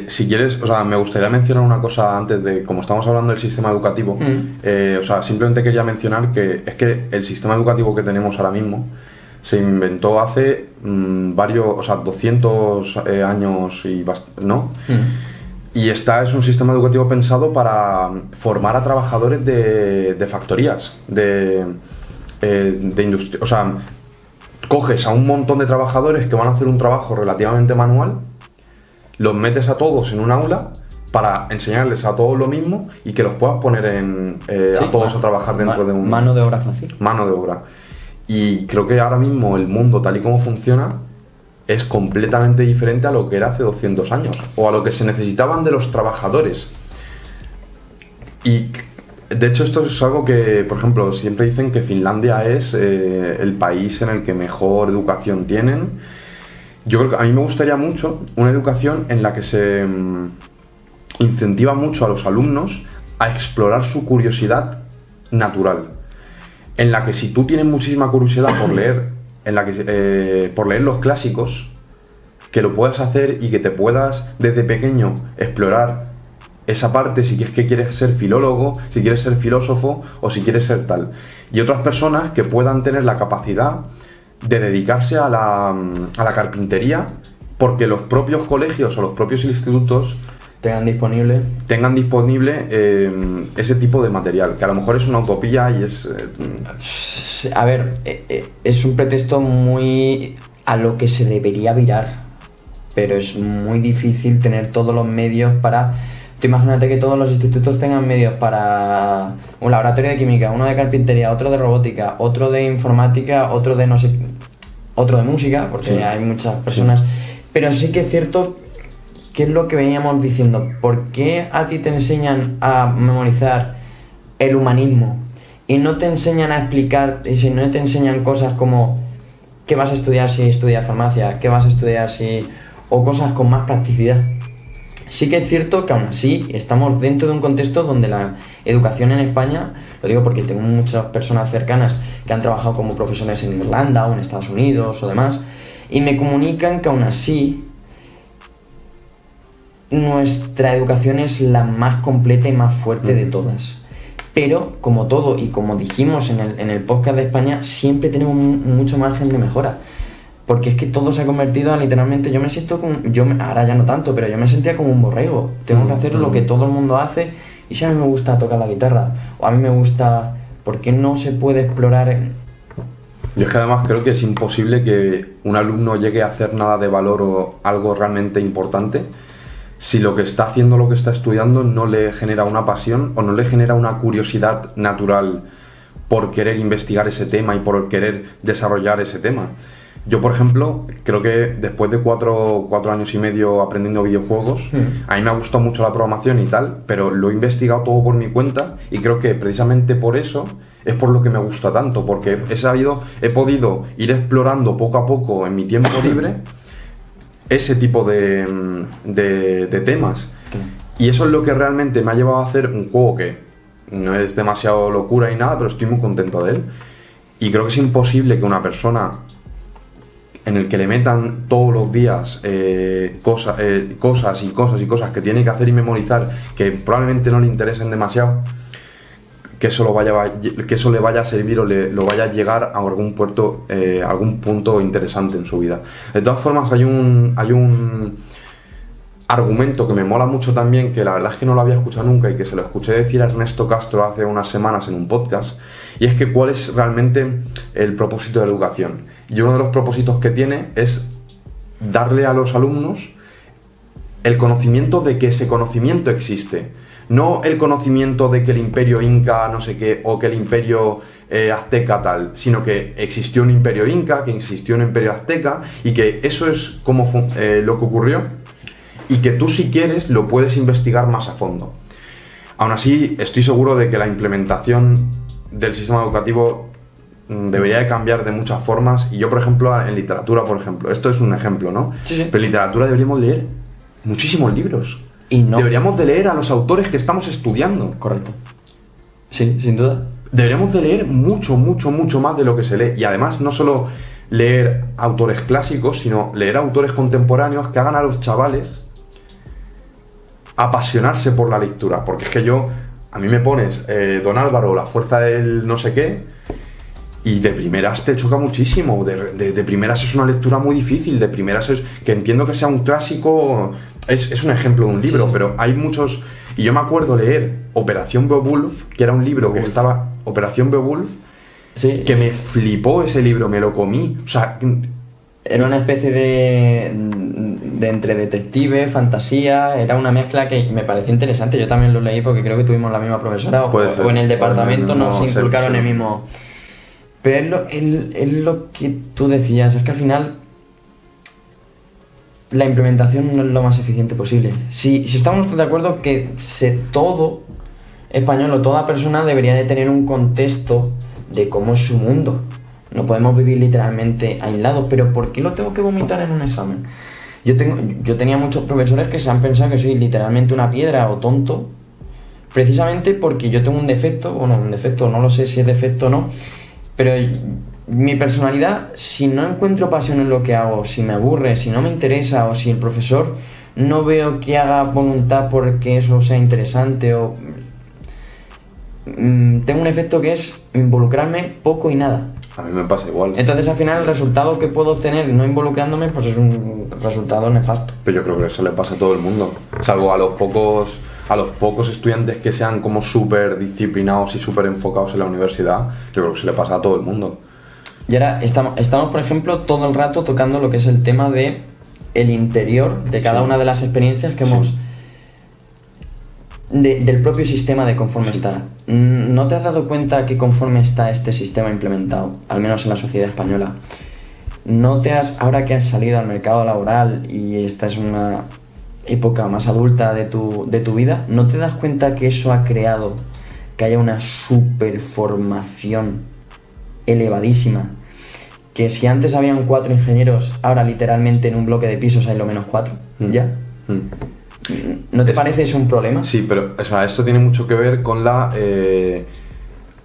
Si quieres, o sea, me gustaría mencionar una cosa antes de, como estamos hablando del sistema educativo, o sea, simplemente quería mencionar que es que el sistema educativo que tenemos ahora mismo se inventó hace varios, o sea, 200 años ¿no? Y es un sistema educativo pensado para formar a trabajadores de factorías, de industria. O sea, coges a un montón de trabajadores que van a hacer un trabajo relativamente manual, los metes a todos en un aula para enseñarles a todos lo mismo y que los puedas poner a todos a trabajar dentro de un... Mano de obra fácil. Mano de obra. Y creo que ahora mismo el mundo tal y como funciona es completamente diferente a lo que era hace 200 años o a lo que se necesitaban de los trabajadores. Y de hecho esto es algo que, por ejemplo, siempre dicen que Finlandia es el país en el que mejor educación tienen. Yo creo que a mí me gustaría mucho una educación en la que se incentiva mucho a los alumnos a explorar su curiosidad natural, en la que si tú tienes muchísima curiosidad por leer, por leer los clásicos, que lo puedas hacer y que te puedas desde pequeño explorar esa parte, si es que quieres ser filólogo, si quieres ser filósofo o si quieres ser tal. Y otras personas que puedan tener la capacidad de dedicarse a la carpintería porque los propios colegios o los propios institutos tengan disponible ese tipo de material, que a lo mejor es una utopía y es... A ver, es un pretexto muy a lo que se debería virar, pero es muy difícil tener todos los medios para... Tú imagínate que todos los institutos tengan medios para un laboratorio de química, uno de carpintería, otro de robótica, otro de informática, otro de no sé, otro de música, porque sí, hay muchas personas. Sí. Pero sí que es cierto que es lo que veníamos diciendo. ¿Por qué a ti te enseñan a memorizar el humanismo y no te enseñan a explicar, y si no te enseñan cosas como qué vas a estudiar si estudias farmacia, qué vas a estudiar si... o cosas con más practicidad? Sí que es cierto que aún así estamos dentro de un contexto donde la educación en España, lo digo porque tengo muchas personas cercanas que han trabajado como profesores en Irlanda o en Estados Unidos o demás, y me comunican que aún así nuestra educación es la más completa y más fuerte de todas. Pero, como todo, y como dijimos en el podcast de España, siempre tenemos mucho margen de mejora. Porque es que todo se ha convertido a literalmente... Yo me siento como... ahora ya no tanto, pero yo me sentía como un borrego. Tengo que hacer lo que todo el mundo hace. Y si a mí me gusta tocar la guitarra, o a mí me gusta... ¿Por qué no se puede explorar? Yo es que además creo que es imposible que un alumno llegue a hacer nada de valor o algo realmente importante si lo que está haciendo, lo que está estudiando, no le genera una pasión o no le genera una curiosidad natural por querer investigar ese tema y por querer desarrollar ese tema. Yo, por ejemplo, creo que después de 4 años y medio aprendiendo videojuegos, a mí me ha gustado mucho la programación y tal, pero lo he investigado todo por mi cuenta y creo que precisamente por eso es por lo que me gusta tanto, porque he podido ir explorando poco a poco en mi tiempo libre ese tipo de temas. Y eso es lo que realmente me ha llevado a hacer un juego que no es demasiado locura y nada, pero estoy muy contento de él. Y creo que es imposible que una persona en el que le metan todos los días cosas que tiene que hacer y memorizar que probablemente no le interesen demasiado, que eso le vaya a servir o lo vaya a llegar a algún punto interesante en su vida. De todas formas, hay un argumento que me mola mucho también, que la verdad es que no lo había escuchado nunca y que se lo escuché decir a Ernesto Castro hace unas semanas en un podcast, y es que cuál es realmente el propósito de la educación. Y uno de los propósitos que tiene es darle a los alumnos el conocimiento de que ese conocimiento existe. No el conocimiento de que el imperio inca no sé qué, o que el imperio azteca tal, sino que existió un imperio inca, que existió un imperio azteca, y que eso es como lo que ocurrió, y que tú, si quieres, lo puedes investigar más a fondo. Aún así, estoy seguro de que la implementación del sistema educativo debería de cambiar de muchas formas. Y yo, por ejemplo, en literatura, por ejemplo, esto es un ejemplo, ¿no? Sí, sí. Pero en literatura deberíamos leer muchísimos libros. Y no. Deberíamos de leer a los autores que estamos estudiando. Correcto. Sí, sin duda. Deberíamos de leer mucho más de lo que se lee. Y además, no solo leer autores clásicos, sino leer autores contemporáneos que hagan a los chavales apasionarse por la lectura, porque es que a mí me pones Don Álvaro, la fuerza del no sé qué, y de primeras te choca muchísimo, de primeras es una lectura muy difícil, de primeras es, que entiendo que sea un clásico, es un ejemplo de un libro, sí. Pero hay muchos, y yo me acuerdo leer Operación Beowulf, que era un libro que estaba, Operación Beowulf, sí. Que me flipó ese libro, me lo comí, o sea... Era una especie de entre detective, fantasía, era una mezcla que me pareció interesante, yo también lo leí porque creo que tuvimos la misma profesora, o en el departamento nos inculcaron el mismo... Pero es lo que tú decías, es que al final la implementación no es lo más eficiente posible. Si estamos de acuerdo que todo español o toda persona debería de tener un contexto de cómo es su mundo. No podemos vivir literalmente aislados, pero ¿por qué lo tengo que vomitar en un examen? Yo tenía muchos profesores que se han pensado que soy literalmente una piedra o tonto, precisamente porque yo tengo un defecto, no lo sé si es defecto o no, pero mi personalidad, si no encuentro pasión en lo que hago, si me aburre, si no me interesa o si el profesor no veo que haga voluntad porque eso sea interesante o... tengo un efecto que es involucrarme poco y nada. A mí me pasa igual. Entonces al final el resultado que puedo obtener no involucrándome pues es un resultado nefasto. Pero yo creo que eso le pasa a todo el mundo, salvo a los pocos estudiantes que sean como súper disciplinados y súper enfocados en la universidad. Yo creo que se le pasa a todo el mundo. Y ahora estamos por ejemplo todo el rato tocando lo que es el tema de el interior de cada una de las experiencias que hemos del propio sistema de conforme está. ¿No te has dado cuenta que conforme está este sistema implementado, al menos en la sociedad española, ahora que has salido al mercado laboral y esta es una época más adulta de tu vida, ¿no te das cuenta que eso ha creado que haya una superformación elevadísima? Que si antes habían 4 ingenieros, ahora literalmente en un bloque de pisos hay lo menos 4, ¿ya? ¿No te parece eso un problema? Sí, pero o sea, esto tiene mucho que ver con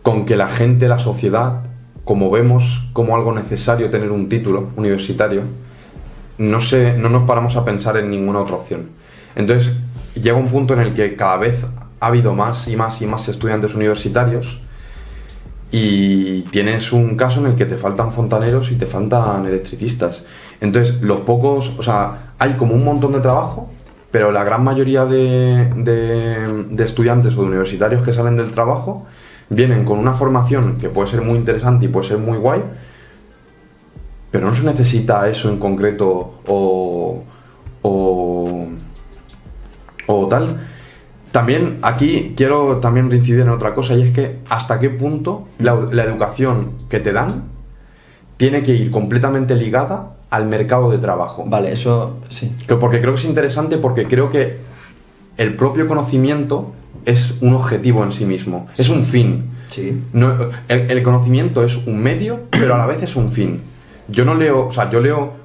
con que la gente, la sociedad, como vemos como algo necesario tener un título universitario, no nos paramos a pensar en ninguna otra opción. Entonces llega un punto en el que cada vez ha habido más y más estudiantes universitarios y tienes un caso en el que te faltan fontaneros y te faltan electricistas. Entonces los pocos, o sea, hay como un montón de trabajo, pero la gran mayoría de estudiantes o de universitarios que salen del trabajo vienen con una formación que puede ser muy interesante y puede ser muy guay, pero no se necesita eso en concreto o tal. También aquí quiero también reincidir en otra cosa, y es que hasta qué punto la educación que te dan tiene que ir completamente ligada al mercado de trabajo. Vale, eso sí. Porque creo que es interesante, porque creo que el propio conocimiento es un objetivo en sí mismo, es un fin. Sí. No, el conocimiento es un medio, pero a la vez es un fin. Yo leo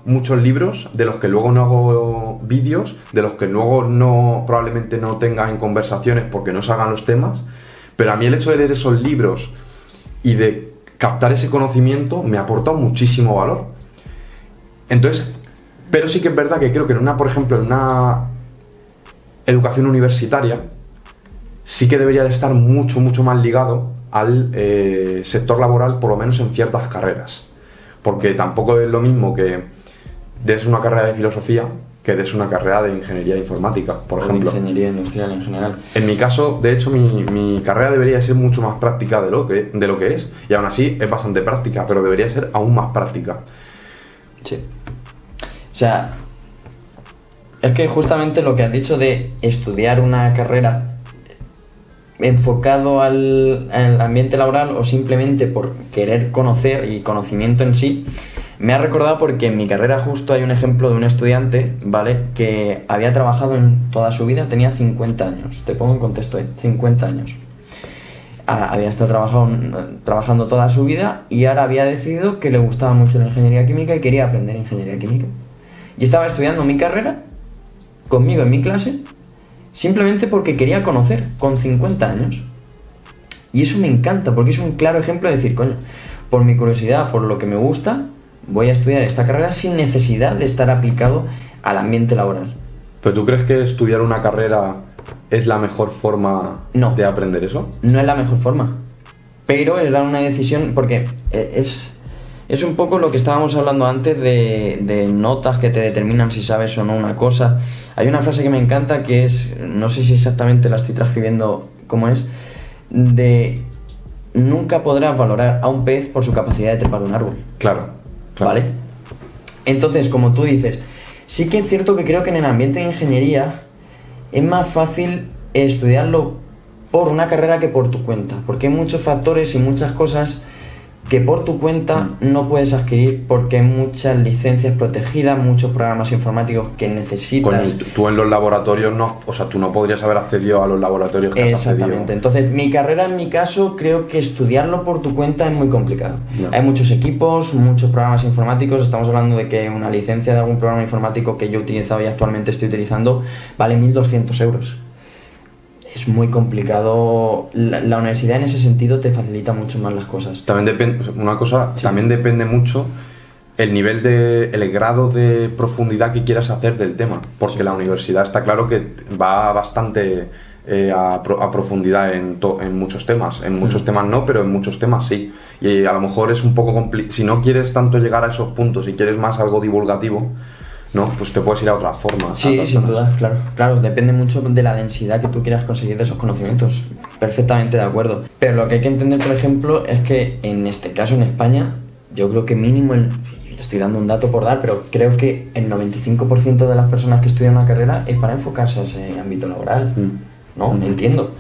muchos libros de los que luego no hago vídeos, de los que luego probablemente no tenga en conversaciones porque no salgan los temas, pero a mí el hecho de leer esos libros y de captar ese conocimiento me ha aportado muchísimo valor. Entonces, pero sí que es verdad que creo que por ejemplo, en una educación universitaria, sí que debería de estar mucho más ligado al sector laboral, por lo menos en ciertas carreras. Porque tampoco es lo mismo que des una carrera de filosofía que des una carrera de ingeniería informática, por ejemplo. Ingeniería industrial en general. En mi caso, de hecho, mi carrera debería ser mucho más práctica de lo que es, y aún así es bastante práctica, pero debería ser aún más práctica. Sí. O sea, es que justamente lo que has dicho de estudiar una carrera enfocado al ambiente laboral o simplemente por querer conocer y conocimiento en sí, me ha recordado porque en mi carrera justo hay un ejemplo de un estudiante, ¿vale? Que había trabajado en toda su vida, tenía 50 años, te pongo en contexto, 50 años. Había estado trabajando toda su vida y ahora había decidido que le gustaba mucho la ingeniería química y quería aprender ingeniería química. Y estaba estudiando mi carrera conmigo en mi clase simplemente porque quería conocer con 50 años. Y eso me encanta porque es un claro ejemplo de decir, coño, por mi curiosidad, por lo que me gusta, voy a estudiar esta carrera sin necesidad de estar aplicado al ambiente laboral. ¿Pero tú crees que estudiar una carrera es la mejor forma No. de aprender eso? No es la mejor forma, pero era una decisión porque es un poco lo que estábamos hablando antes de notas que te determinan si sabes o no una cosa. Hay una frase que me encanta que es, no sé si exactamente la estoy transcribiendo como es, de nunca podrás valorar a un pez por su capacidad de trepar un árbol. Claro. ¿Vale? Entonces, como tú dices, sí que es cierto que creo que en el ambiente de ingeniería es más fácil estudiarlo por una carrera que por tu cuenta, porque hay muchos factores y muchas cosas que por tu cuenta no puedes adquirir porque hay muchas licencias protegidas, muchos programas informáticos que necesitas. Coño, tú en los laboratorios no, o sea, tú no podrías haber accedido a los laboratorios que has accedido. Exactamente. Entonces, mi carrera, en mi caso, creo que estudiarlo por tu cuenta es muy complicado. No. Hay muchos equipos, muchos programas informáticos. Estamos hablando de que una licencia de algún programa informático que yo he utilizado y actualmente estoy utilizando vale 1.200 euros. Es muy complicado. La universidad en ese sentido te facilita mucho más las cosas. También depende, también depende mucho el nivel el grado de profundidad que quieras hacer del tema, porque la universidad está claro que va bastante a profundidad en muchos temas. En muchos temas no, pero en muchos temas sí. Y a lo mejor es un poco complicado. Si no quieres tanto llegar a esos puntos y quieres más algo divulgativo, no, pues te puedes ir a otra forma. Sí, sin duda, claro, depende mucho de la densidad que tú quieras conseguir de esos conocimientos. Perfectamente de acuerdo. Pero lo que hay que entender, por ejemplo, es que en este caso en España, yo creo que mínimo, estoy dando un dato por dar, pero creo que el 95% de las personas que estudian una carrera es para enfocarse a ese ámbito laboral. ¿No? Entiendo.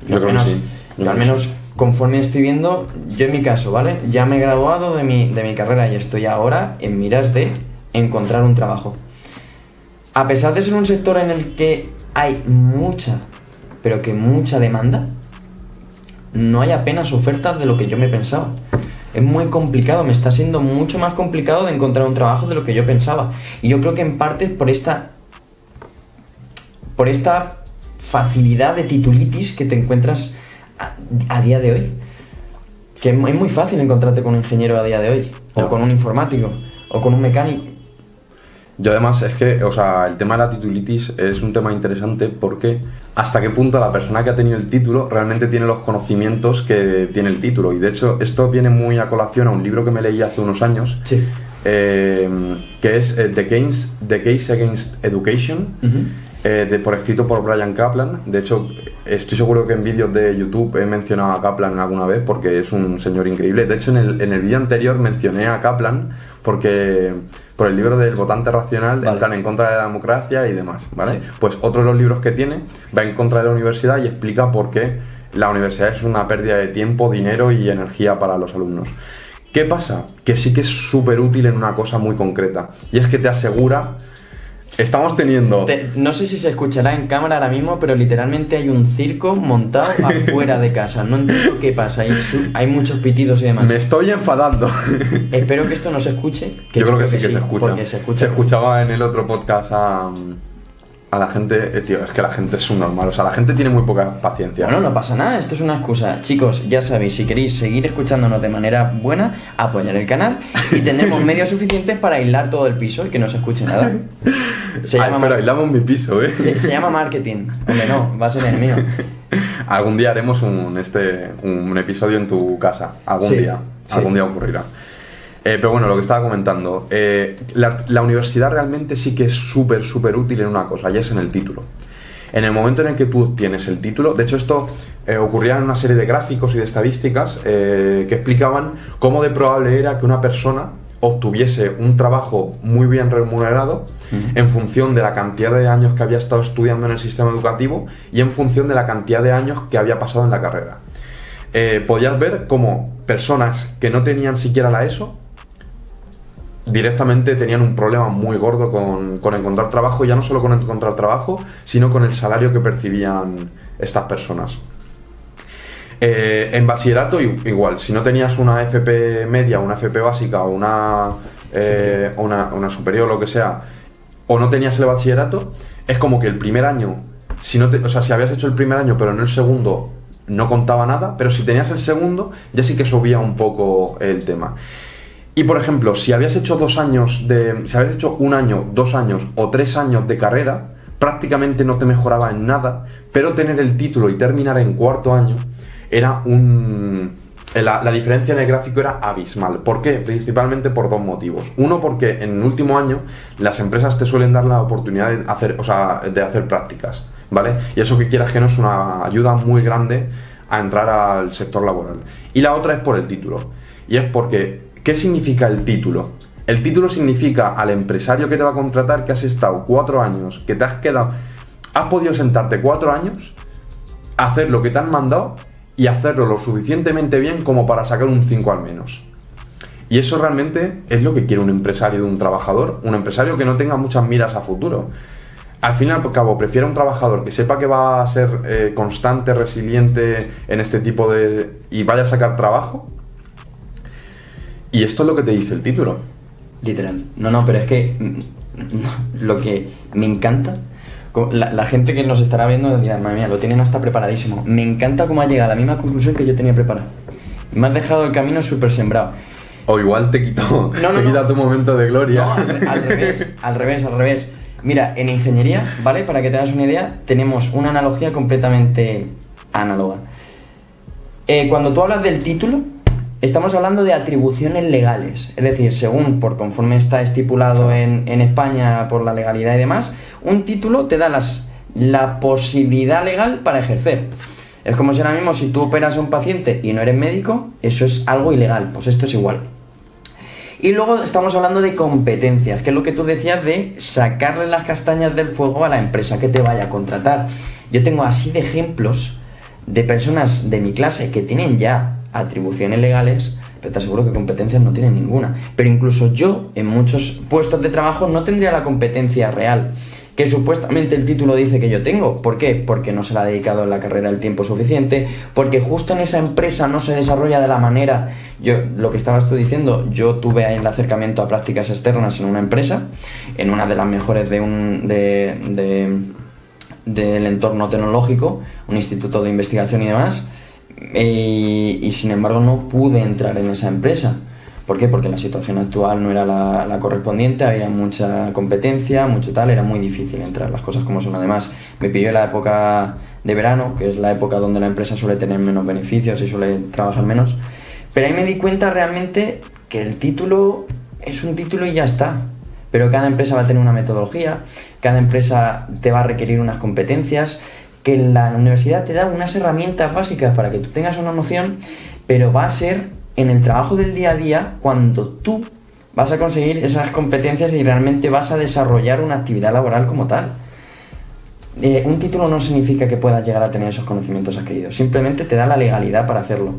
Yo creo que sí. Yo al menos, conforme estoy viendo, yo en mi caso, ¿vale? Ya me he graduado de mi carrera y estoy ahora en miras de encontrar un trabajo. A pesar de ser un sector en el que hay mucha, pero que mucha demanda, no hay apenas ofertas de lo que yo me pensaba. Es muy complicado, me está siendo mucho más complicado de encontrar un trabajo de lo que yo pensaba. Y yo creo que en parte por esta facilidad de titulitis que te encuentras a día de hoy. Que es muy fácil encontrarte con un ingeniero a día de hoy, o con un informático, o con un mecánico. Yo además es que, o sea, el tema de la titulitis es un tema interesante porque hasta qué punto la persona que ha tenido el título realmente tiene los conocimientos que tiene el título. Y de hecho esto viene muy a colación a un libro que me leí hace unos años, Sí. Que es The Case Against Education, por escrito por Bryan Caplan. De hecho, estoy seguro que en vídeos de YouTube he mencionado a Kaplan alguna vez porque es un señor increíble. De hecho, en el vídeo anterior mencioné a Kaplan por el libro del votante racional, vale, en plan en contra de la democracia y demás, ¿vale? Sí. Pues otro de los libros que tiene va en contra de la universidad y explica por qué la universidad es una pérdida de tiempo, dinero y energía para los alumnos. ¿Qué pasa? Que sí que es súper útil en una cosa muy concreta, y es que te asegura... Estamos teniendo... No sé si se escuchará en cámara ahora mismo, pero literalmente hay un circo montado afuera de casa. No entiendo qué pasa. Hay muchos pitidos y demás. Me estoy enfadando. Espero que esto no se escuche. Yo creo que sí que se escucha. Porque se escucha. Se escuchaba en el otro podcast a la gente... tío, es que la gente es un normal. O sea, la gente tiene muy poca paciencia. Bueno, no pasa nada. Esto es una excusa. Chicos, ya sabéis, si queréis seguir escuchándonos de manera buena, apoyar el canal y tendremos medios suficientes para aislar todo el piso y que no se escuche nada. Pero aislamos mi piso, ¿eh? Se llama marketing. Hombre, no, va a ser el mío. Algún día haremos un episodio en tu casa. Algún día ocurrirá. Pero bueno, lo que estaba comentando, la universidad realmente sí que es súper útil en una cosa, y es en el título. En el momento en el que tú obtienes el título, de hecho esto ocurría en una serie de gráficos y de estadísticas que explicaban cómo de probable era que una persona obtuviese un trabajo muy bien remunerado en función de la cantidad de años que había estado estudiando en el sistema educativo y en función de la cantidad de años que había pasado en la carrera. Podías ver cómo personas que no tenían siquiera la ESO directamente tenían un problema muy gordo con encontrar trabajo, ya no solo con encontrar trabajo, sino con el salario que percibían estas personas. En bachillerato igual, si no tenías una FP media, una FP básica o una superior o lo que sea, o no tenías el bachillerato, es como que el primer año, si habías hecho el primer año pero no el segundo, no contaba nada, pero si tenías el segundo, ya sí que subía un poco el tema. Y por ejemplo, si habías hecho 2 años si habías hecho 1 año, 2 años o 3 años de carrera, prácticamente no te mejoraba en nada, pero tener el título y terminar en cuarto año era la diferencia en el gráfico era abismal. ¿Por qué? Principalmente por dos motivos. Uno, porque en el último año las empresas te suelen dar la oportunidad de hacer prácticas, ¿vale? Y eso, que quieras que no, es una ayuda muy grande a entrar al sector laboral. Y la otra es por el título. Y es porque, ¿qué significa el título? El título significa al empresario que te va a contratar que has estado 4 años, que te has podido sentarte 4 años, hacer lo que te han mandado y hacerlo lo suficientemente bien como para sacar un 5 al menos. Y eso realmente es lo que quiere un empresario de un trabajador, un empresario que no tenga muchas miras a futuro. Al fin y al cabo, prefiere un trabajador que sepa que va a ser constante, resiliente en este tipo y vaya a sacar trabajo. Y esto es lo que te dice el título. Literal. No, pero es que lo que me encanta, la gente que nos estará viendo dirá, madre mía, lo tienen hasta preparadísimo. Me encanta cómo ha llegado a la misma conclusión que yo tenía preparada. Me has dejado el camino súper sembrado. O igual te quitó tu momento de gloria. No, al revés. Mira, en ingeniería, ¿vale? Para que te hagas una idea, tenemos una analogía completamente análoga. Cuando tú hablas del título, estamos hablando de atribuciones legales. Es decir, conforme está estipulado en España por la legalidad y demás, un título te da la posibilidad legal para ejercer. Es como si ahora mismo, si tú operas a un paciente y no eres médico, eso es algo ilegal. Pues esto es igual. Y luego estamos hablando de competencias, que es lo que tú decías de sacarle las castañas del fuego a la empresa que te vaya a contratar. Yo tengo así de ejemplos de personas de mi clase que tienen ya atribuciones legales, pero te aseguro que competencias no tienen ninguna. Pero incluso yo, en muchos puestos de trabajo, no tendría la competencia real que supuestamente el título dice que yo tengo. ¿Por qué? Porque no se le ha dedicado en la carrera el tiempo suficiente, porque justo en esa empresa no se desarrolla de la manera... Lo que estabas tú diciendo, yo tuve ahí el acercamiento a prácticas externas en una empresa, en una de las mejores del entorno tecnológico, un instituto de investigación y demás, y sin embargo no pude entrar en esa empresa. ¿Por qué? Porque la situación actual no era la correspondiente, había mucha competencia, mucho tal, era muy difícil entrar, las cosas como son. Además, me pilló en la época de verano, que es la época donde la empresa suele tener menos beneficios y suele trabajar menos, pero ahí me di cuenta realmente que el título es un título y ya está. Pero cada empresa va a tener una metodología, cada empresa te va a requerir unas competencias, que la universidad te da unas herramientas básicas para que tú tengas una noción, pero va a ser en el trabajo del día a día cuando tú vas a conseguir esas competencias y realmente vas a desarrollar una actividad laboral como tal. Un título no significa que puedas llegar a tener esos conocimientos adquiridos, simplemente te da la legalidad para hacerlo.